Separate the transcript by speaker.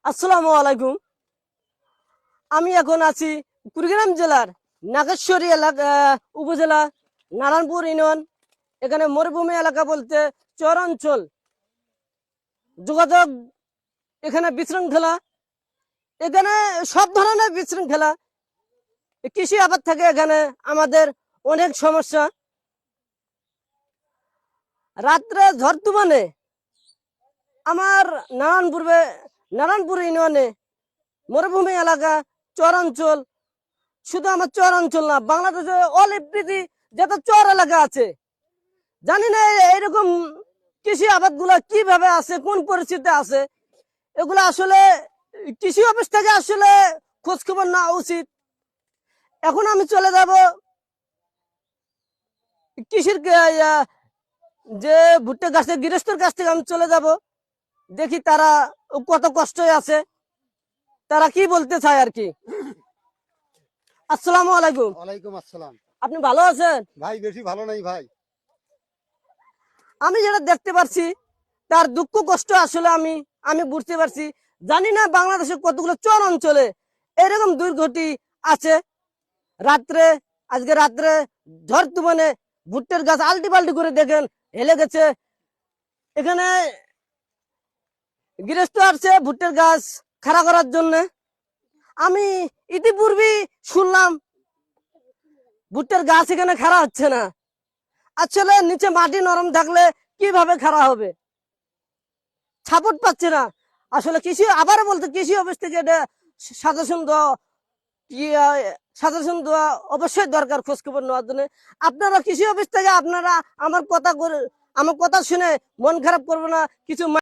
Speaker 1: আসসালামু আলাইকুম। আমি এখন আছি কুড়িগ্রাম জেলার নাগেশ্বরী এলাকা উপজেলা নারায়ণপুর ইউনিয়ন। এখানে মরুভূমি এলাকা বলতে চরাঞ্চল যোগাযোগ, এখানে বিশৃঙ্খলা, এখানে সব ধরনের বিশৃঙ্খলা, কৃষি আবাদ থেকে এখানে আমাদের অনেক সমস্যা। রাত্রে ঝড় তুফানে আমার নারায়ণপুর ইউনিয়নে মরুভূমি এলাকা চরাঞ্চল, শুধু আমার চর অঞ্চল না, বাংলাদেশে অল এভরিথি যত চর এলাকা আছে, জানি না এইরকম কৃষি আবাদ গুলা কিভাবে আছে, কোন পরিস্থিতিতে আছে। এগুলো আসলে কৃষি অফিস থেকে আসলে খোঁজ খবর নেওয়া উচিত। এখন আমি চলে যাব কৃষির যে ভুট্টা গাছের গৃহস্থর কাছ থেকে আমি চলে যাব, দেখি তারা কত কষ্টে আছে, তারা কি বলতে চায় আর কি। আসসালামু আলাইকুম।
Speaker 2: ওয়ালাইকুম আসসালাম।
Speaker 1: আপনি ভালো আছেন?
Speaker 2: ভাই বেশি ভালো নাই ভাই।
Speaker 1: আমি যেটা দেখতে পাচ্ছি তার দুঃখ কষ্ট আসলে আমি বুঝতে পারছি। জানি না বাংলাদেশের কতগুলো চর অঞ্চলে এরকম দুর্ঘটি আছে। রাত্রে আজকে রাত্রে ঝড় তুফানে ভুট্টার গাছ আলটি পাল্টি করে দেখেন হেলে গেছে। এখানে গৃহস্থ আসছে ভুট্টার গাছ খাড়া করার জন্য। আমি ইতিপূর্বেই শুনলাম ভুট্টার গাছ এখানে খাড়া হচ্ছে না। আসলে নিচে মাটি নরম থাকলে কিভাবে খাড়া হবে, সাপোর্ট পাচ্ছে না। আসলে কৃষি আবারও বলতে কৃষি অফিস থেকে এটা সাজেশন দেওয়া, সাজেশন দেওয়া অবশ্যই দরকার খোঁজ খবর নেওয়ার জন্য। আপনারা কৃষি অফিস থেকে আপনারা আমার কথা শুনে মন খারাপ করবে না, কিছু